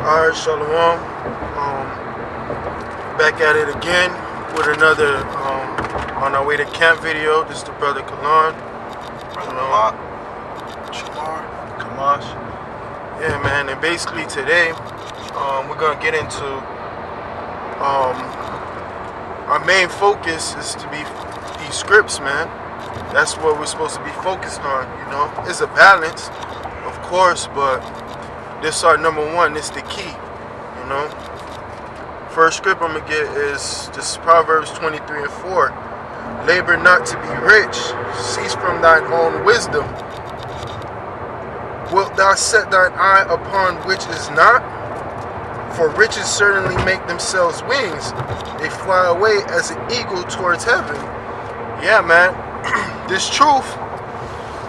Alright, Shalom. Back at it again with another on our way to camp video. This is the brother Kalan. Kamash. Yeah, man. And basically today, we're gonna get into our main focus is to be these scripts, man. That's what we're supposed to be focused on. You know, it's a balance, of course, but this our number one. It's the key. You know. First script I'm gonna get is this Proverbs 23 and 4. Labor not to be rich, cease from thine own wisdom. Wilt thou set thine eye upon which is not? For riches certainly make themselves wings. They fly away as an eagle towards heaven. Yeah, man. This truth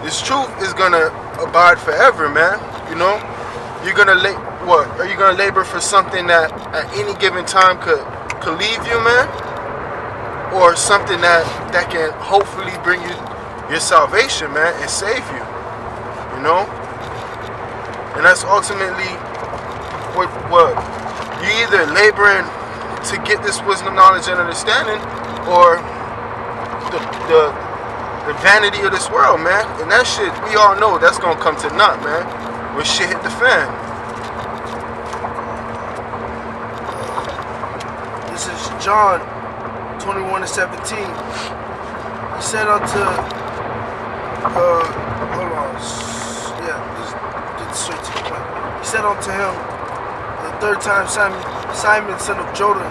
is gonna abide forever, man. You know, you're gonna what? Are you gonna labor for something that at any given time could leave you, man? Or something that can hopefully bring you your salvation, man, and save you. You know? And that's ultimately what you either laboring to get this wisdom, knowledge, and understanding, or the vanity of this world, man. And that shit, we all know that's gonna come to naught, man, when shit hit the fan. This is John 21 and 17. He said unto, let's get straight to the point. He said unto him the third time, Simon, son of Jonah,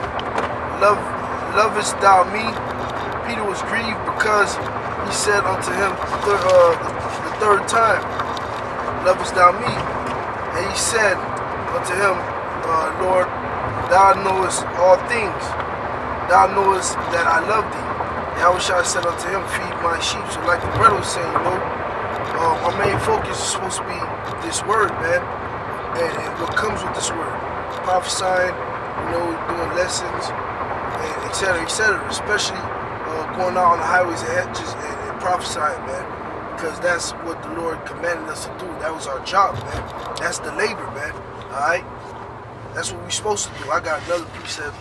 lovest thou me? Peter was grieved because he said unto him the third time, lovest thou me? And he said unto him, Lord, thou knowest all things. Thou knowest that I love thee. Yahushua said unto him, feed my sheep. So like the brother was saying, you know, our main focus is supposed to be this word, man. And what comes with this word. Prophesying, you know, doing lessons, and et cetera, especially going out on the highways and hedges and prophesying, man. Because that's what the Lord commanded us to do. That was our job, man. That's the labor, man. Alright? That's what we're supposed to do. I got another precept,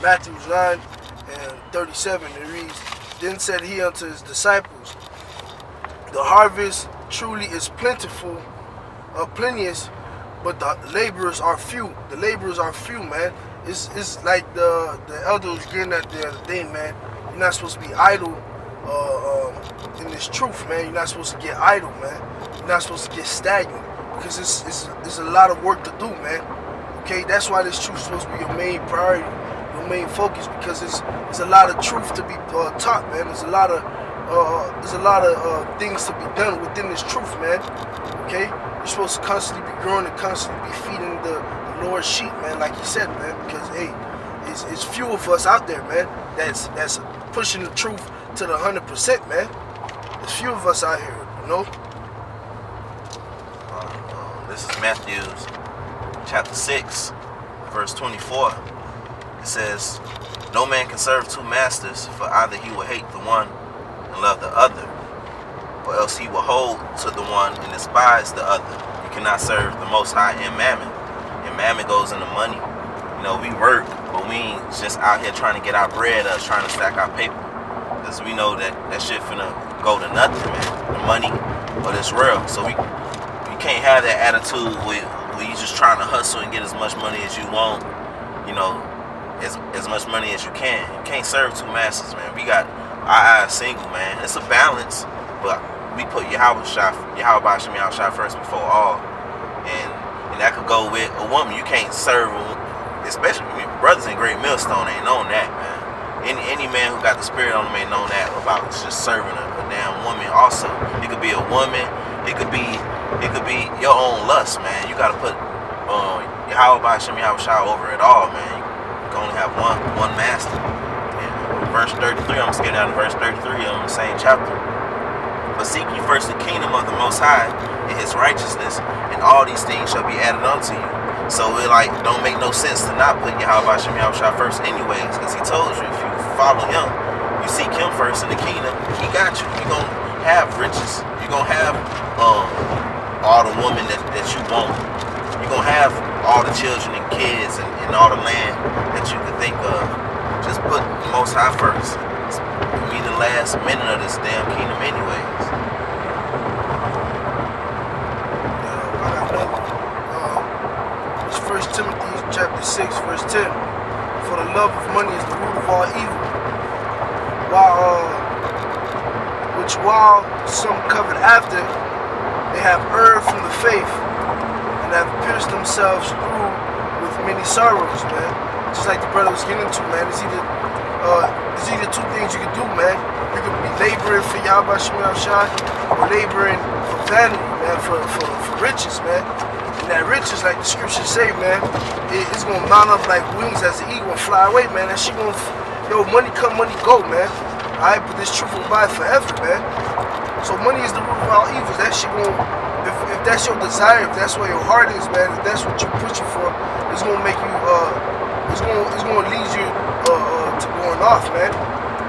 Matthew 9 and 37. It reads, Then said he unto his disciples, The harvest truly is plentiful, plenteous, but the laborers are few. The laborers are few, man. It's like the elder was getting at the other day, man. You're not supposed to be idle in this truth, man. You're not supposed to get idle, man. You're not supposed to get stagnant, because it's a lot of work to do, man. Okay, that's why this truth is supposed to be your main priority, your main focus, because there's a lot of truth to be taught, man. There's a lot of things to be done within this truth, man. Okay, you're supposed to constantly be growing and constantly be feeding the Lord's sheep, man, like he said, man. Because hey, it's few of us out there, man, that's pushing the truth to the 100%, man. There's few of us out here, you know. This is Matthew chapter 6, verse 24. It says, No man can serve two masters, for either he will hate the one and love the other, or else he will hold to the one and despise the other. You cannot serve the Most High and mammon. And mammon goes into money. You know, we work, but we ain't just out here trying to get our bread up, trying to stack our paper. Because we know that shit finna go to nothing, man. The money or this world. So we can't have that attitude where you just trying to hustle and get as much money as you want, you know, as much money as you can. You can't serve two masters, man. We got our eyes single, man. It's a balance, but we put Yahweh first before all. And that could go with a woman. You can't serve a woman, especially brothers in Great Millstone ain't known that, man. Any man who got the spirit on him ain't known that about just serving a damn woman also. It could be a woman, it could be your own lust, man. You gotta put Yahweh over it all, man. You can only have one master. And verse 33, I'm skipping down to verse 33 on the same chapter. But seek ye first the kingdom of the Most High and his righteousness, and all these things shall be added unto you. So it don't make no sense to not put Yahweh first anyways, because he told you if you follow him, you seek him first in the kingdom, he got you. You're going to have riches. You're going to have all the women that you want. You're going to have all the children and kids and all the land that you could think of. Just put the Most High first. It'll be the last minute of this damn kingdom anyways. I got another one. It's 1 Timothy chapter 6, verse 10. For the love of money is the root of all evil. While some covered after, they have erred from the faith and have pierced themselves through with many sorrows, man. Just like the brother was getting into, man. It's either two things you can do, man. You can be laboring for Yahweh Shemel Shai or laboring for vanity, man, for riches, man. And that riches, like the scriptures say, man, it's gonna mount up like wings as the eagle and fly away, man. That shit gonna, money come, money go, man. Alright, but this truth will abide forever, man. So money is the root of all evils. That shit gonna, if that's your desire, if that's where your heart is, man, if that's what you're pushing for, it's gonna make you, it's gonna lead you to going off, man.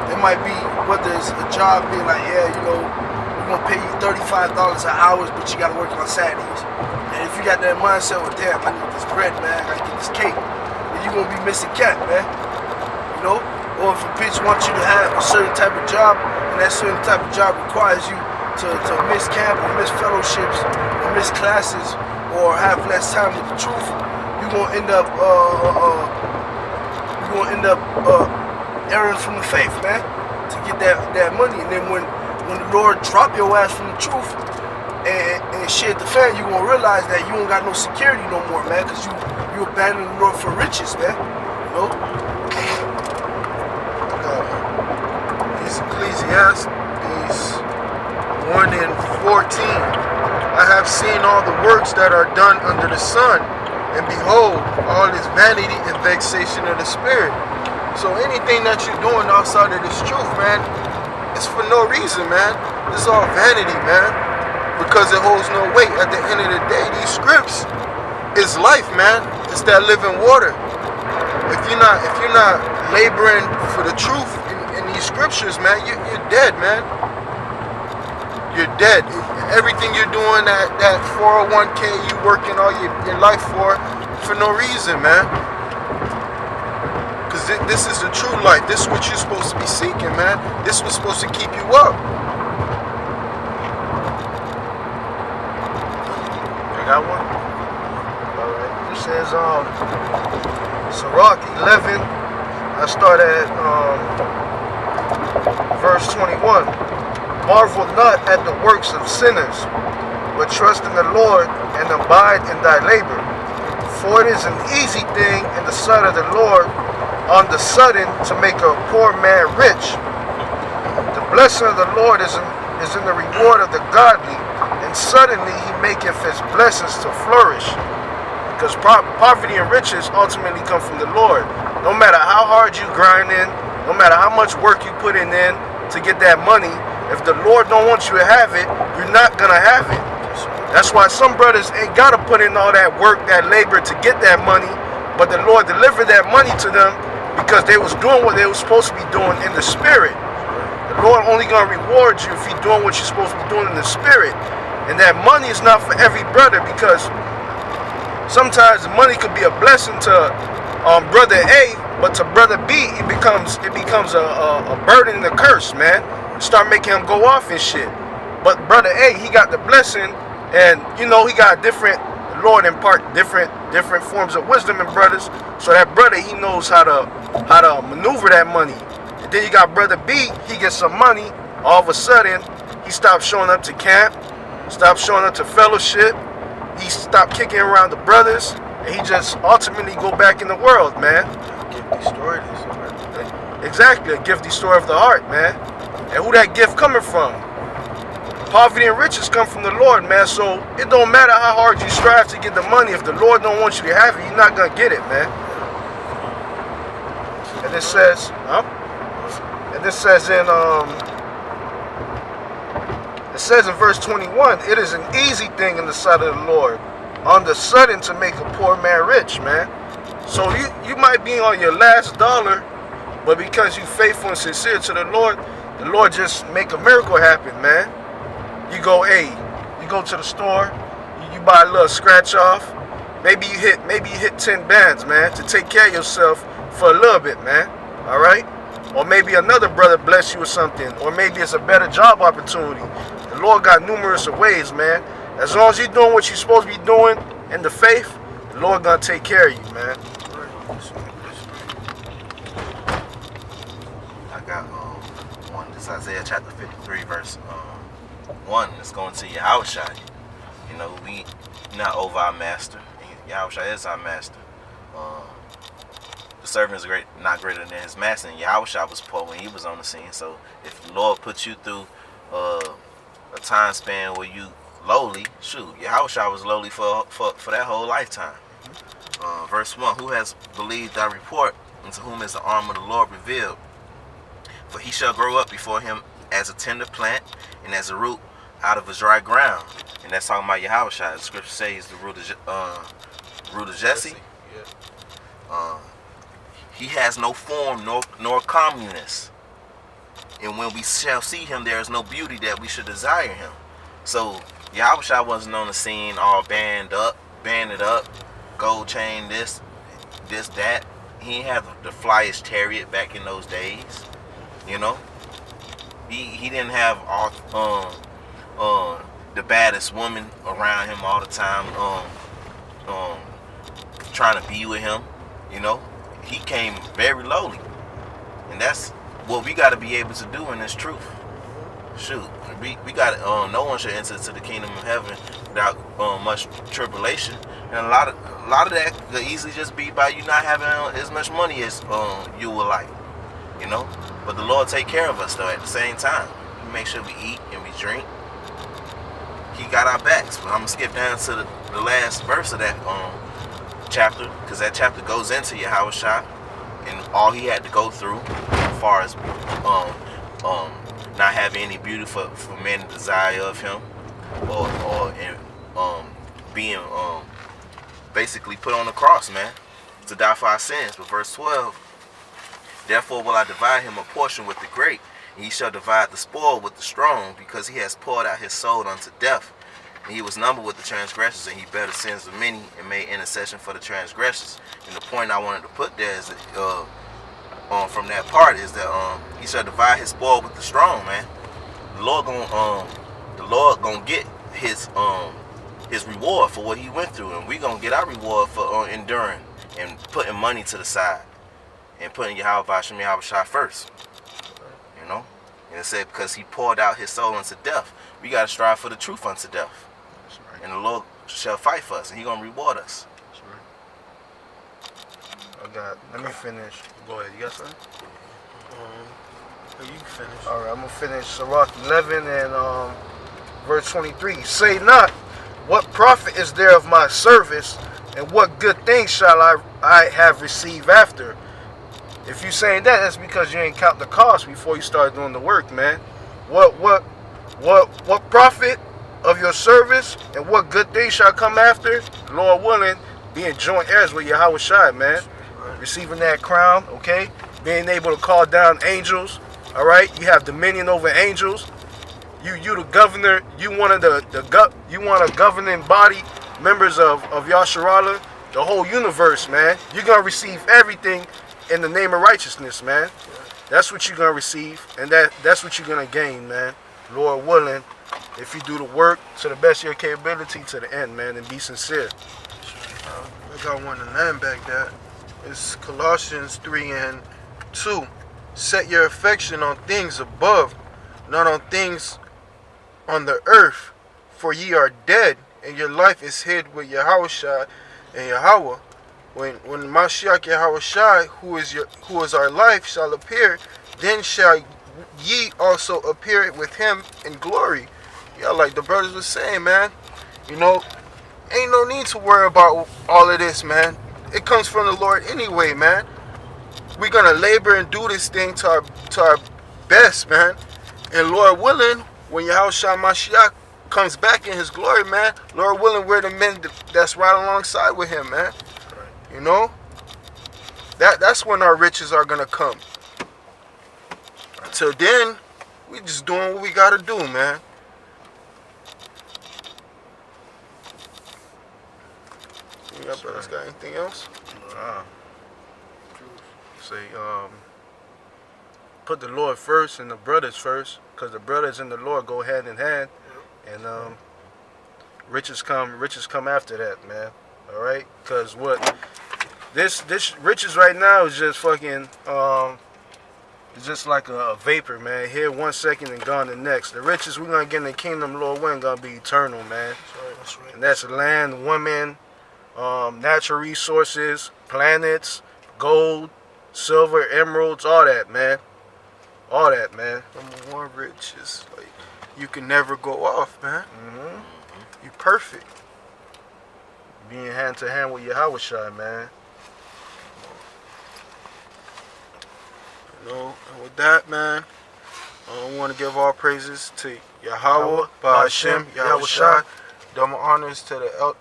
It might be whether it's a job being like, yeah, we're gonna pay you $35 an hour, but you gotta work on Saturdays. And if you got that mindset, well, damn, I need this bread, man, I gotta get this cake, then you're gonna be missing cat, man. Or if a bitch wants you to have a certain type of job, and that certain type of job requires you to miss camp or miss fellowships or miss classes or have less time with the truth, you're gonna end up erring from the faith, man, to get that money. And then when the Lord drop your ass from the truth and shit the fan, you're gonna realize that you don't got no security no more, man, because you abandon the Lord for riches, man. Ecclesiastes 1 and 14. I have seen all the works that are done under the sun, and behold, all is vanity and vexation of the spirit. So anything that you're doing outside of this truth, man, it's for no reason, man. It's all vanity, man, because it holds no weight. At the end of the day, these scripts is life, man. It's that living water. If you're not laboring for the truth in these scriptures, man, you're dead, man. You're dead. Everything you're doing, that 401k you working all your life for no reason, man. Because this is the true life. This is what you're supposed to be seeking, man. This is what's supposed to keep you up. You got one? Alright. This says Sirach 11. I start at verse 21. Marvel not at the works of sinners, but trust in the Lord and abide in thy labor. For it is an easy thing in the sight of the Lord on the sudden to make a poor man rich. The blessing of the Lord is in the reward of the godly, and suddenly he maketh his blessings to flourish. Because poverty and riches ultimately come from the Lord. No matter how hard you grind in, no matter how much work you put in to get that money, if the Lord don't want you to have it, you're not going to have it. That's why some brothers ain't got to put in all that work, that labor to get that money, but the Lord delivered that money to them because they was doing what they were supposed to be doing in the spirit. The Lord only going to reward you if you're doing what you're supposed to be doing in the spirit. And that money is not for every brother, because sometimes the money could be a blessing to brother A, but to brother B, it becomes a burden and a curse, man. Start making him go off and shit. But brother A, he got the blessing, and he got different, Lord impart different forms of wisdom in brothers. So that brother, he knows how to maneuver that money. And then you got brother B, he gets some money. All of a sudden, he stopped showing up to camp, stopped showing up to fellowship. He stopped kicking around the brothers, and he just ultimately go back in the world, man. Gifty story, Exactly, a gifty story of the heart, man. And who that gift coming from? Poverty and riches come from the Lord, man. So it don't matter how hard you strive to get the money. If the Lord don't want you to have it, you're not gonna get it, man. And it says, in verse 21, it is an easy thing in the sight of the Lord, on the sudden, to make a poor man rich, man. So you might be on your last dollar, but because you faithful and sincere to the Lord just make a miracle happen, man. You go to the store, you buy a little scratch off, maybe you hit 10 bands, man, to take care of yourself for a little bit, man. All right? Or maybe another brother bless you with something, or maybe it's a better job opportunity. The Lord got numerous of ways, man. As long as you're doing what you're supposed to be doing in the faith, the Lord gonna take care of you, man. I got one. This Isaiah chapter 53, verse 1. It's going to Yahushua. You know, we not over our master. Yahushua is our master. The servant is not greater than his master. And Yahushua was poor when he was on the scene. So if the Lord put you through a time span where you lowly, shoot, Yahushua was lowly for that whole lifetime. Verse 1, who has believed thy report, and to whom is the arm of the Lord revealed? For he shall grow up before him as a tender plant, and as a root out of a dry ground. And that's talking about Yahushua. The scripture says he's the root of Jesse. He has no form nor comeliness. And when we shall see him, there is no beauty that we should desire him. So Yahushua wasn't on the scene all banded up, gold chain, this, that. He didn't have the flyest chariot back in those days. You know? He didn't have all the baddest woman around him all the time, trying to be with him. You know? He came very lowly. And that's what we got to be able to do in this truth. Shoot, we got no one should enter to the kingdom of heaven without much tribulation, and a lot of that could easily just be by you not having as much money as you would like, you know. But the Lord take care of us though. At the same time, He make sure we eat and we drink. He got our backs. But I'm gonna skip down to the last verse of that chapter, because that chapter goes into Yahushua and all he had to go through as far as not having any beauty for men to desire of him, or being basically put on the cross, man, to die for our sins. But verse 12, therefore will I divide him a portion with the great, and he shall divide the spoil with the strong, because he has poured out his soul unto death. And he was numbered with the transgressors, and he bare the sins of many, and made intercession for the transgressors. And the point I wanted to put there is that from that part is that he shall divide his spoil with the strong, man. The Lord gonna get his reward for what he went through, and we gonna get our reward for enduring and putting money to the side and putting Yahushua first. You know, and it said because he poured out his soul unto death, we gotta strive for the truth unto death. That's right. And the Lord shall fight for us, and he gonna reward us. Let me finish. Go ahead, you got something? You can finish. All right, I'm going to finish Sirach 11 and verse 23. Say not, what profit is there of my service, and what good things shall I have received after? If you're saying that, that's because you ain't count the cost before you start doing the work, man. What profit of your service, and what good things shall come after? Lord willing, being joint heirs with Yahushua, man. Receiving that crown, okay? Being able to call down angels, all right? You have dominion over angels. You the governor. You one of you want a governing body, members of Yasharala, the whole universe, man. You're gonna receive everything in the name of righteousness, man. That's what you're gonna receive, and that's what you're gonna gain, man. Lord willing, if you do the work to the best of your capability to the end, man, and be sincere. I got one in nine back that. It's Colossians 3 and 2. Set your affection on things above, not on things on the earth, for ye are dead, and your life is hid with Yahushua and Yahweh. When Mashiach Yahushua, who is our life, shall appear, then shall ye also appear with him in glory. Yeah, like the brothers were saying, man. You know, ain't no need to worry about all of this, man. It comes from the Lord anyway, man. We're gonna labor and do this thing to our best, man. And Lord willing, when Yahushua Mashiach comes back in his glory, man, Lord willing, we're the men that's right alongside with him, man. You know? That's when our riches are gonna come. Until then, we just doing what we gotta do, man. Yeah, brothers got anything else? Say, put the Lord first and the brothers first, because the brothers and the Lord go hand in hand, and riches come after that, man. All right, because what this riches right now is just fucking it's just like a vapor, man. Here 1 second and gone the next. The riches we're gonna get in the kingdom, Lord, we're gonna be eternal, man. That's right. And that's land, women, natural resources, planets, gold, silver, emeralds, all that, man. All that, man. Number one, rich is like you can never go off, man. Mm-hmm. You perfect. Being hand to hand with Yahushua, man. You know, and with that, man, I want to give all praises to Yahweh, Ba'ashem, Yahushua. Double honors to the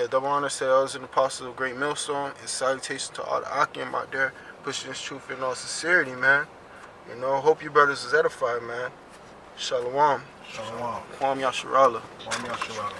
double honors to the elders and apostles of Great Millstone, and salutations to all the Akim out there pushing this truth in all sincerity, man. You know, hope you brothers is edified, man. Shalom. Shalom. Kwam Yasharallah. Kwam Yasharallah.